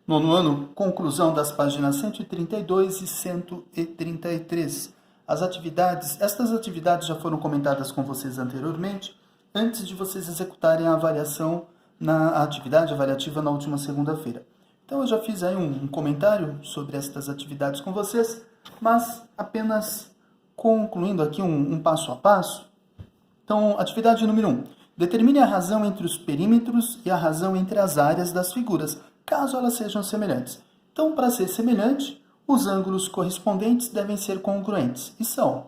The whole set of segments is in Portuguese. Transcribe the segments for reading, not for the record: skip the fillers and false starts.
Nono ano, conclusão das páginas 132 e 133. Estas atividades já foram comentadas com vocês anteriormente, antes de vocês executarem a avaliação na atividade avaliativa na última segunda-feira. Então eu já fiz aí um comentário sobre estas atividades com vocês, mas apenas concluindo aqui um passo a passo. Então, atividade número 1. Determine a razão entre os perímetros e a razão entre as áreas das figuras, caso elas sejam semelhantes. Então, para ser semelhante, os ângulos correspondentes devem ser congruentes. E são.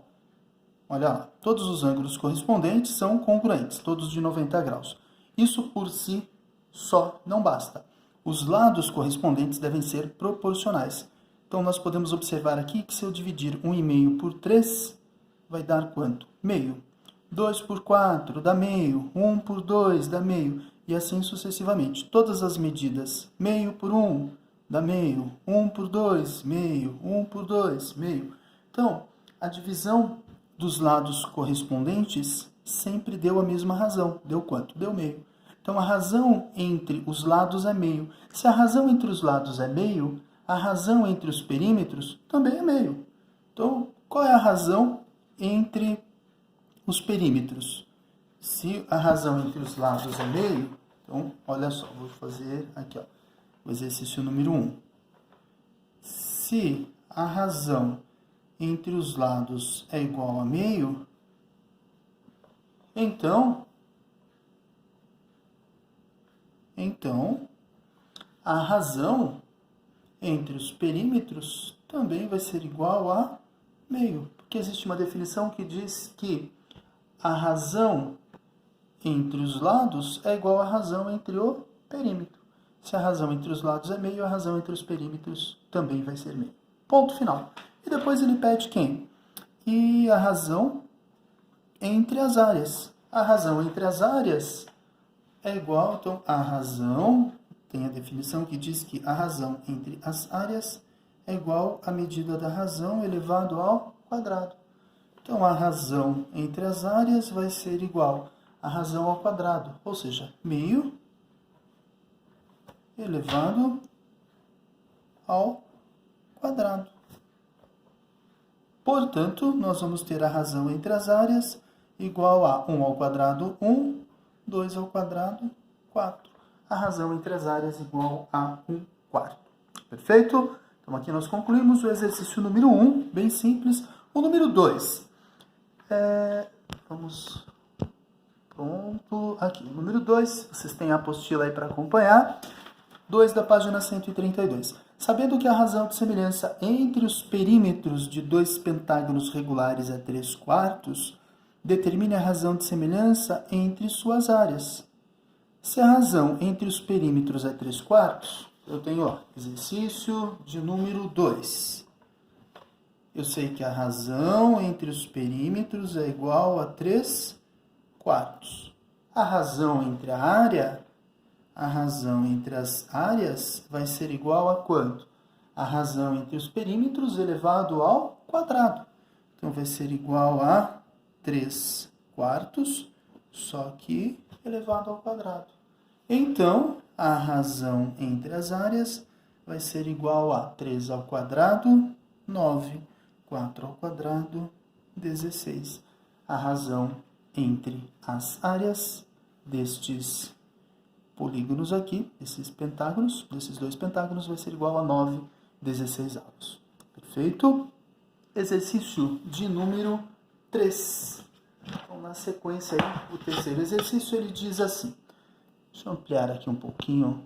Olha lá, todos os ângulos correspondentes são congruentes, todos de 90 graus. Isso por si só não basta. Os lados correspondentes devem ser proporcionais. Então, nós podemos observar aqui que se eu dividir 1,5 por 3, vai dar quanto? Meio. 2 por 4 dá meio, 1 por 2 dá meio, e assim sucessivamente. Todas as medidas, meio por 1 dá meio, 1 por 2, meio, 1 por 2, meio. Então, a divisão dos lados correspondentes sempre deu a mesma razão. Deu quanto? Deu meio. Então, a razão entre os lados é meio. Se a razão entre os lados é meio, a razão entre os perímetros também é meio. Então, qual é a razão entre os perímetros? Se a razão entre os lados é meio, então, olha só, vou fazer aqui, ó, o exercício número 1. Se a razão entre os lados é igual a meio, então a razão entre os perímetros também vai ser igual a meio, porque existe uma definição que diz que a razão entre os lados é igual à razão entre o perímetro. Se a razão entre os lados é meio, a razão entre os perímetros também vai ser meio. Ponto final. E depois ele pede quem? E a razão entre as áreas. A razão entre as áreas é igual, então, a razão, tem a definição que diz que a razão entre as áreas é igual à medida da razão elevado ao quadrado. Então, a razão entre as áreas vai ser igual à razão ao quadrado, ou seja, meio elevado ao quadrado. Portanto, nós vamos ter a razão entre as áreas igual a 1 ao quadrado, 1, 2 ao quadrado, 4. A razão entre as áreas igual a 1 quarto. Perfeito? Então, aqui nós concluímos o exercício número 1, bem simples. O número 2. Vamos... Pronto. Aqui, o número 2. Vocês têm a apostila aí para acompanhar. 2 da página 132. Sabendo que a razão de semelhança entre os perímetros de dois pentágonos regulares é 3 quartos, determine a razão de semelhança entre suas áreas. Se a razão entre os perímetros é 3 quartos, eu tenho, ó, exercício de número 2. Eu sei que a razão entre os perímetros é igual a 3 quartos. A razão entre as áreas vai ser igual a quanto? A razão entre os perímetros elevado ao quadrado. Então, vai ser igual a 3 quartos, só que elevado ao quadrado. Então, a razão entre as áreas vai ser igual a 3 ao quadrado, 9, 4 ao quadrado, 16. A razão entre as áreas destes polígonos aqui, desses dois pentágonos, vai ser igual a 9, 16 avos. Perfeito? Exercício de número 3. Então, na sequência aí, o terceiro exercício, ele diz assim. Deixa eu ampliar aqui um pouquinho.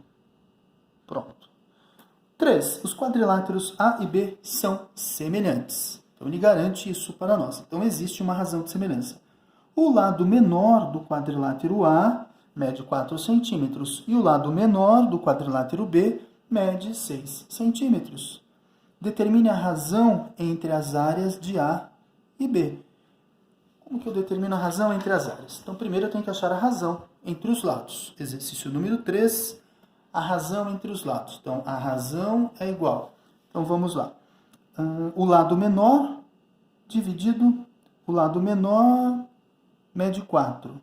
Pronto. 3. Os quadriláteros A e B são semelhantes. Então, ele garante isso para nós. Então, existe uma razão de semelhança. O lado menor do quadrilátero A mede 4 centímetros e o lado menor do quadrilátero B mede 6 centímetros. Determine a razão entre as áreas de A e B. Como que eu determino a razão entre as áreas? Então, primeiro eu tenho que achar a razão entre os lados. Exercício número 3, a razão entre os lados. Então, a razão é igual. Então, vamos lá. O lado menor dividido, o lado menor mede 4.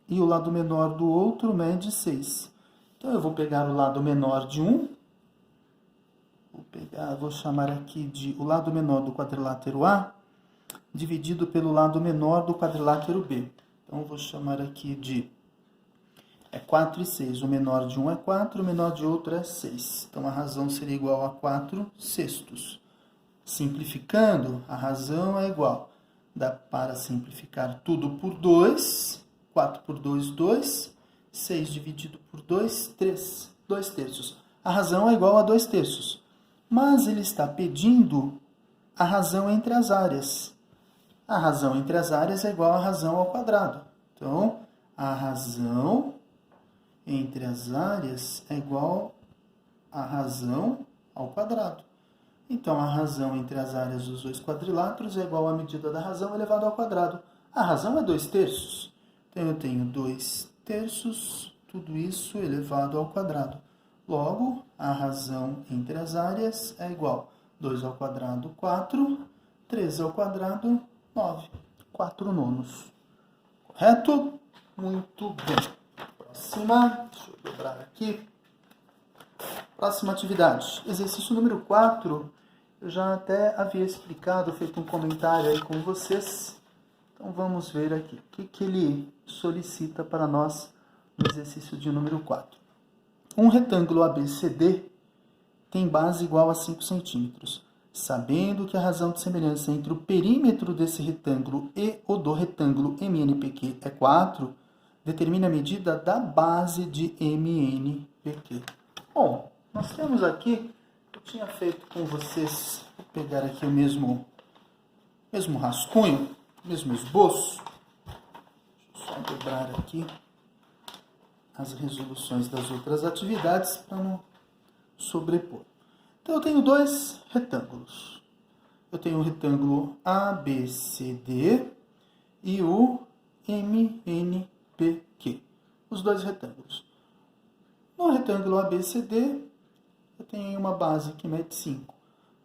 E o lado menor do outro mede 6. Então, eu vou pegar o lado menor de um vou chamar aqui de o lado menor do quadrilátero A dividido pelo lado menor do quadrilátero B. Então, vou chamar aqui de 4 e 6. O menor de um é 4, o menor de outro é 6. Então, a razão seria igual a 4 sextos. Simplificando, a razão é igual. Dá para simplificar tudo por 2. 4 por 2, 2. 6 dividido por 2, 3. 2 terços. A razão é igual a 2 terços. Mas ele está pedindo a razão entre as áreas. A razão entre as áreas é igual a razão ao quadrado. Então, a razão entre as áreas é igual a razão ao quadrado. Então, a razão entre as áreas dos dois quadriláteros é igual à medida da razão elevado ao quadrado. A razão é 2 terços. Então, eu tenho 2 terços, tudo isso elevado ao quadrado. Logo, a razão entre as áreas é igual a 2 ao quadrado, 4, 3 ao quadrado, 9. 4 nonos. Correto? Muito bem. Próxima, deixa eu dobrar aqui. Próxima atividade. Exercício número 4. Eu já até havia explicado, feito um comentário aí com vocês. Então, vamos ver aqui. O que ele solicita para nós no exercício de número 4. Um retângulo ABCD tem base igual a 5 centímetros. Sabendo que a razão de semelhança entre o perímetro desse retângulo e o do retângulo MNPQ é 4, determine a medida da base de MNPQ. Bom, nós temos aqui, eu tinha feito com vocês, vou pegar aqui o mesmo rascunho, mesmo esboço. Deixa eu só dobrar aqui as resoluções das outras atividades para não sobrepor. Então, eu tenho 2 retângulos. Eu tenho o retângulo ABCD e o MNPQ. Os 2 retângulos. No retângulo ABCD, eu tenho uma base que mede 5.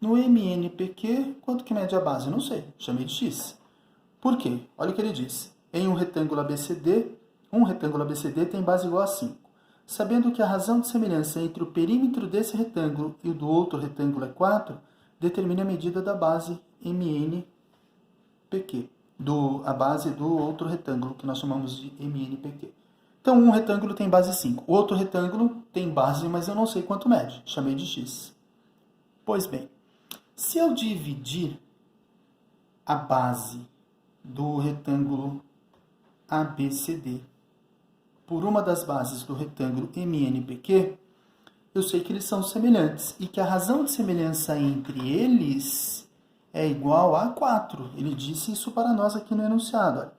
No MNPQ, quanto que mede a base? Não sei, chamei de X. Por quê? Olha o que ele diz. Em um retângulo ABCD tem base igual a 5. Sabendo que a razão de semelhança entre o perímetro desse retângulo e o do outro retângulo é 4, determine a medida da base MNPQ, a base do outro retângulo, que nós chamamos de MNPQ. Então, um retângulo tem base 5. O outro retângulo tem base, mas eu não sei quanto mede. Chamei de X. Pois bem, se eu dividir a base do retângulo ABCD por uma das bases do retângulo MNPQ, eu sei que eles são semelhantes e que a razão de semelhança entre eles é igual a 4. Ele disse isso para nós aqui no enunciado.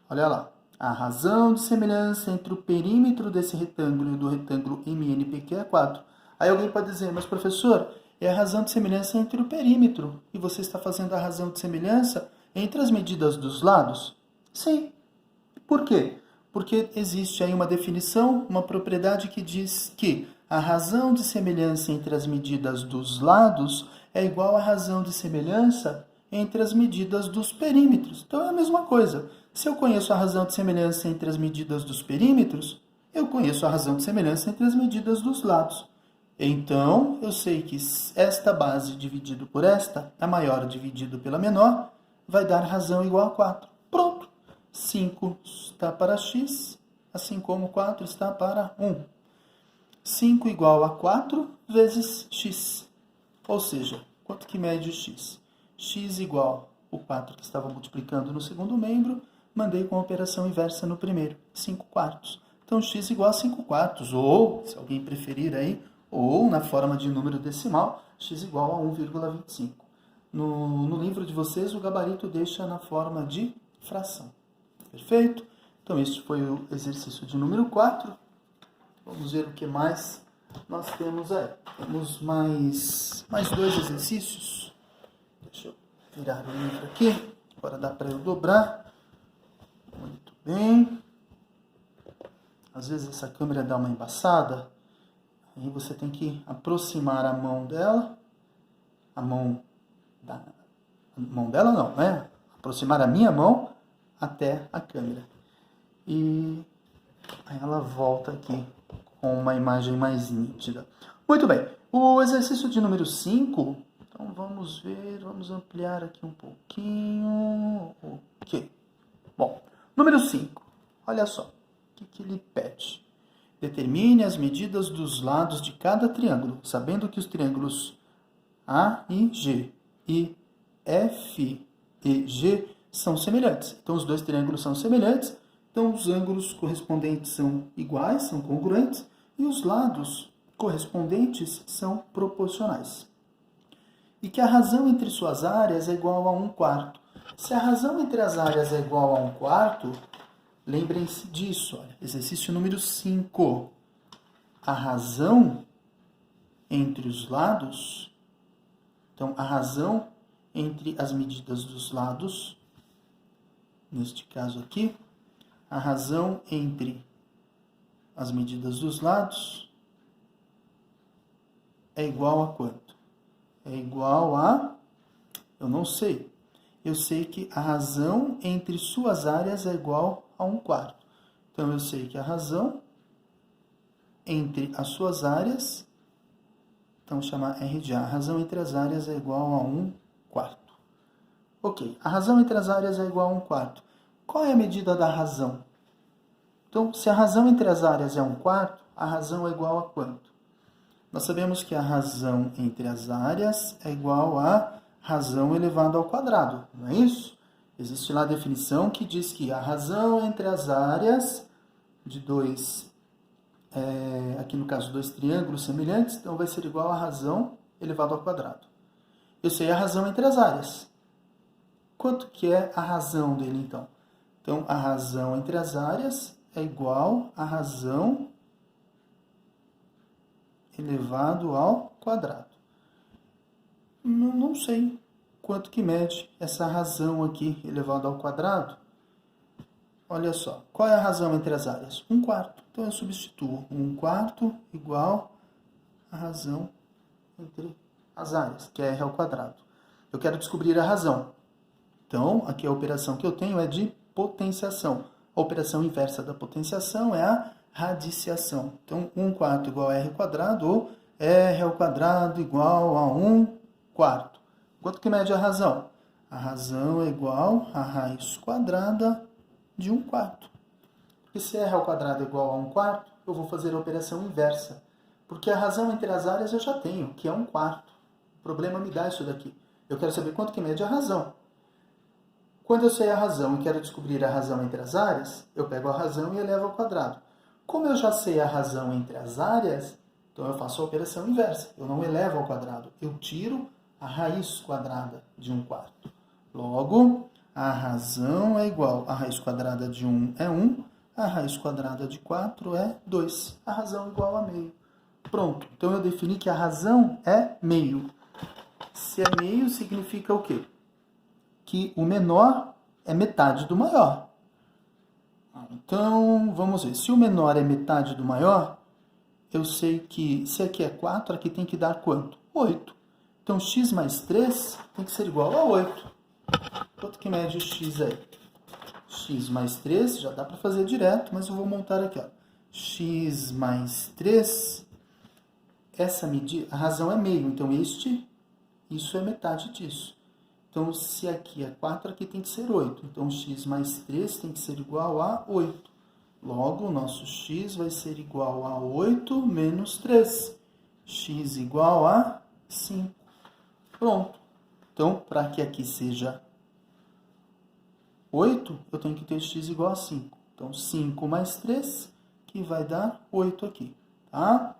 Olha lá. A razão de semelhança entre o perímetro desse retângulo e do retângulo MNPQ é 4. Aí alguém pode dizer, mas professor, é a razão de semelhança entre o perímetro e você está fazendo a razão de semelhança entre as medidas dos lados? Sim. Por quê? Porque existe aí uma definição, uma propriedade que diz que a razão de semelhança entre as medidas dos lados é igual à razão de semelhança entre as medidas dos perímetros. Então é a mesma coisa. Se eu conheço a razão de semelhança entre as medidas dos perímetros, eu conheço a razão de semelhança entre as medidas dos lados. Então, eu sei que esta base dividido por esta, a maior dividido pela menor, vai dar razão igual a 4. Pronto. 5 está para x, assim como 4 está para 1. 5 igual a 4 vezes x. Ou seja, quanto que mede o x? X igual o 4 que estava multiplicando no segundo membro, mandei com a operação inversa no primeiro, 5 quartos. Então, x igual a 5 quartos, ou, se alguém preferir aí, ou na forma de número decimal, x igual a 1,25. No livro de vocês, o gabarito deixa na forma de fração. Perfeito? Então, este foi o exercício de número 4. Vamos ver o que mais nós temos aí. Temos mais 2 exercícios. Deixa eu virar o livro aqui. Agora dá para eu dobrar. Muito bem. Às vezes essa câmera dá uma embaçada. Aí você tem que aproximar a mão dela. A mão dela não, né? Aproximar a minha mão até a câmera. E aí ela volta aqui com uma imagem mais nítida. Muito bem. O exercício de número 5, então vamos ver, vamos ampliar aqui um pouquinho. Ok. Bom, número 5, olha só, o que ele pede? Determine as medidas dos lados de cada triângulo, sabendo que os triângulos A e G e F e G são semelhantes. Então, os dois triângulos são semelhantes, então os ângulos correspondentes são iguais, são congruentes, e os lados correspondentes são proporcionais. E que a razão entre suas áreas é igual a 1/4. Se a razão entre as áreas é igual a 1/4, lembrem-se disso. Olha, exercício número 5. A razão entre os lados, então a razão entre as medidas dos lados, neste caso aqui, a razão entre as medidas dos lados é igual a quanto? É igual a, eu não sei. Eu sei que a razão entre suas áreas é igual a 1/4. Então, eu sei que a razão entre as suas áreas, então, chamar R de A. A razão entre as áreas é igual a 1/4. Ok, a razão entre as áreas é igual a 1/4. Qual é a medida da razão? Então, se a razão entre as áreas é 1/4, a razão é igual a quanto? Nós sabemos que a razão entre as áreas é igual a razão elevado ao quadrado, não é isso? Existe lá a definição que diz que a razão entre as áreas de dois, aqui no caso, dois triângulos semelhantes, então vai ser igual a razão elevado ao quadrado. Eu sei a razão entre as áreas. Quanto que é a razão dele, então? Então, a razão entre as áreas é igual a razão elevado ao quadrado. Não sei quanto que mede essa razão aqui elevado ao quadrado. Olha só, qual é a razão entre as áreas? 1/4. Então, eu substituo 1/4 igual a razão entre as áreas, que é R ao quadrado. Eu quero descobrir a razão. Então, aqui a operação que eu tenho é de potenciação. A operação inversa da potenciação é a radiciação. Então, 1/4 igual a R ao quadrado, ou R ao quadrado igual a 1/4. Quanto que mede a razão? A razão é igual a raiz quadrada de 1/4. Porque se R ao quadrado é igual a 1/4, eu vou fazer a operação inversa. Porque a razão entre as áreas eu já tenho, que é 1/4. O problema me dá isso daqui. Eu quero saber quanto que mede a razão. Quando eu sei a razão e quero descobrir a razão entre as áreas, eu pego a razão e elevo ao quadrado. Como eu já sei a razão entre as áreas, então eu faço a operação inversa. Eu não elevo ao quadrado, eu tiro a raiz quadrada de 1/4. Logo, a razão é igual a raiz quadrada de 1 é 1, a raiz quadrada de 4 é 2. A razão é igual a meio. Pronto, então eu defini que a razão é meio. Se é meio, significa o quê? Que o menor é metade do maior. Então, vamos ver. Se o menor é metade do maior, eu sei que se aqui é 4, aqui tem que dar quanto? 8. Então, x mais 3 tem que ser igual a 8. Quanto que mede o x aí? X mais 3, já dá para fazer direto, mas eu vou montar aqui. Ó. X mais 3, essa medida, a razão é meio, então isso é metade disso. Então, se aqui é 4, aqui tem que ser 8. Então, x mais 3 tem que ser igual a 8. Logo, o nosso x vai ser igual a 8 menos 3. X igual a 5. Pronto. Então, para que aqui seja 8, eu tenho que ter x igual a 5. Então, 5 mais 3, que vai dar 8 aqui. Tá?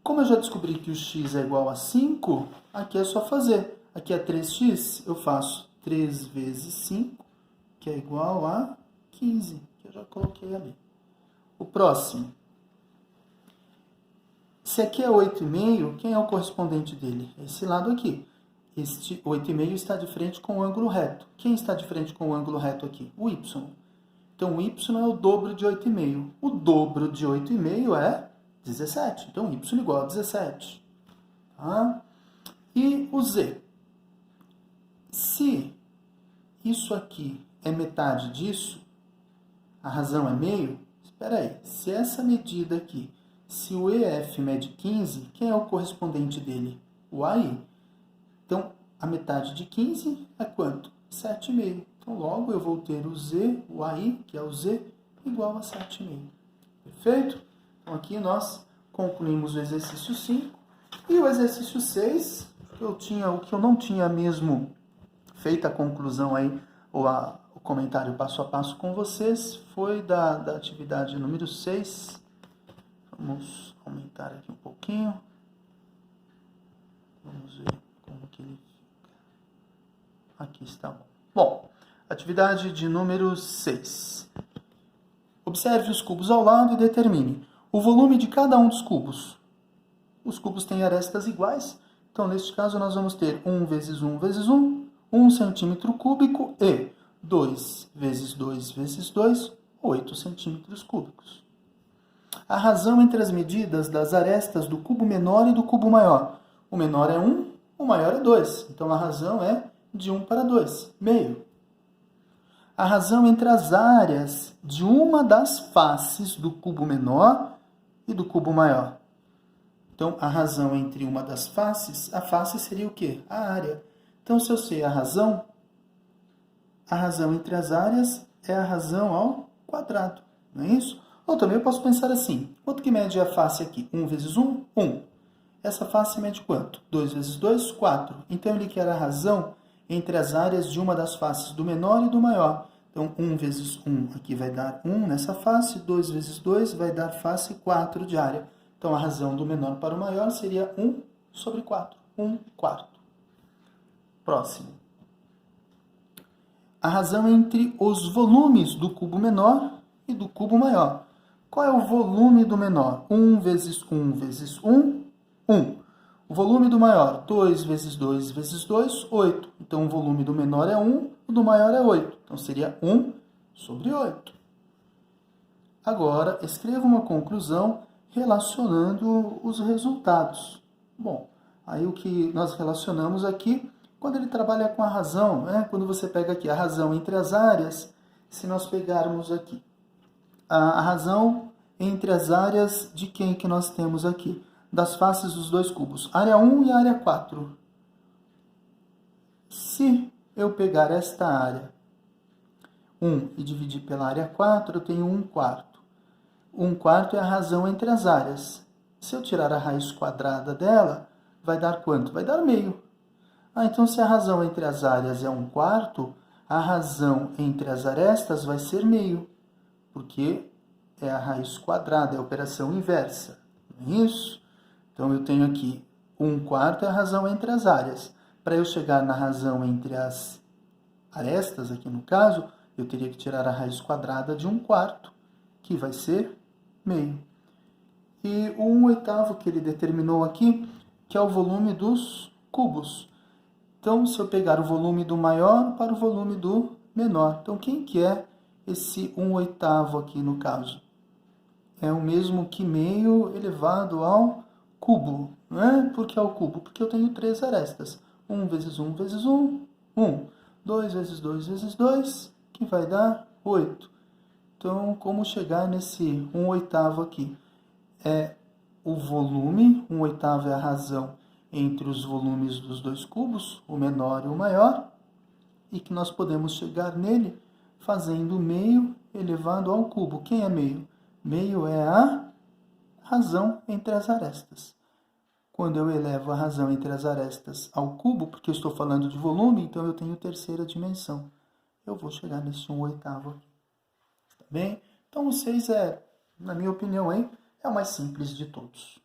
Como eu já descobri que o x é igual a 5, aqui é só fazer. Aqui é 3x, eu faço 3 vezes 5, que é igual a 15, que eu já coloquei ali. O próximo. Se aqui é 8,5, quem é o correspondente dele? Esse lado aqui. Este 8,5 está de frente com o ângulo reto. Quem está de frente com o ângulo reto aqui? O y. Então, o y é o dobro de 8,5. O dobro de 8,5 é 17. Então, y igual a 17. Tá? E o z. Se isso aqui é metade disso, a razão é meio, espera aí, se essa medida aqui Se o EF mede 15, quem é o correspondente dele? O AI. Então, a metade de 15 é quanto? 7,5. Então, logo eu vou ter o Z, o AI, que é o Z, igual a 7,5. Perfeito? Então, aqui nós concluímos o exercício 5. E o exercício 6, o que eu não tinha mesmo feito a conclusão aí, ou o comentário passo a passo com vocês, foi da atividade número 6. Vamos aumentar aqui um pouquinho. Vamos ver como que ele fica. Aqui está bom. Bom, atividade de número 6. Observe os cubos ao lado e determine o volume de cada um dos cubos. Os cubos têm arestas iguais, então neste caso nós vamos ter 1 vezes 1 vezes 1, 1 centímetro cúbico e 2 vezes 2 vezes 2, 8 centímetros cúbicos. A razão entre as medidas das arestas do cubo menor e do cubo maior. O menor é 1, o maior é 2. Então a razão é de 1 para 2, meio. A razão entre as áreas de uma das faces do cubo menor e do cubo maior. Então a razão entre uma das faces, a face seria o quê? A área. Então se eu sei a razão entre as áreas é a razão ao quadrado, não é isso? Ou também eu posso pensar assim, quanto que mede a face aqui? 1 vezes 1? 1. Essa face mede quanto? 2 vezes 2? 4. Então ele quer a razão entre as áreas de uma das faces do menor e do maior. Então 1 vezes 1 aqui vai dar 1 nessa face, 2 vezes 2 vai dar face 4 de área. Então a razão do menor para o maior seria 1 sobre 4, 1 quarto. Próximo. A razão entre os volumes do cubo menor e do cubo maior. Qual é o volume do menor? 1 vezes 1 vezes 1, 1. O volume do maior, 2 vezes 2 vezes 2, 8. Então, o volume do menor é 1, o do maior é 8. Então, seria 1 sobre 8. Agora, escreva uma conclusão relacionando os resultados. Bom, aí o que nós relacionamos aqui, quando ele trabalha com a razão, né? Quando você pega aqui a razão entre as áreas, se nós pegarmos aqui a razão entre as áreas de quem que nós temos aqui? Das faces dos dois cubos, área 1 e área 4. Se eu pegar esta área 1 e dividir pela área 4, eu tenho 1 quarto. 1 quarto é a razão entre as áreas. Se eu tirar a raiz quadrada dela, vai dar quanto? Vai dar meio. Então se a razão entre as áreas é 1 quarto, a razão entre as arestas vai ser meio, porque é a raiz quadrada, é a operação inversa. Não é isso? Então eu tenho aqui 1 quarto é a razão entre as áreas. Para eu chegar na razão entre as arestas, aqui no caso, eu teria que tirar a raiz quadrada de 1 quarto, que vai ser meio. E o 1/8 que ele determinou aqui, que é o volume dos cubos. Então, se eu pegar o volume do maior para o volume do menor. Então, quem que é esse 1/8 aqui no caso? É o mesmo que meio elevado ao cubo. Não é? Por que ao cubo? Porque eu tenho 3 arestas. 1 vezes 1 vezes 1, 1. 2 vezes 2 vezes 2, que vai dar 8. Então, como chegar nesse 1/8 aqui? É o volume, 1/8 é a razão entre os volumes dos dois cubos, o menor e o maior, e que nós podemos chegar nele fazendo meio elevado ao cubo. Quem é meio? Meio é a razão entre as arestas. Quando eu elevo a razão entre as arestas ao cubo, porque eu estou falando de volume, então eu tenho terceira dimensão. Eu vou chegar nesse 1/8 aqui. Tá bem? Então o 6 na minha opinião, é o mais simples de todos.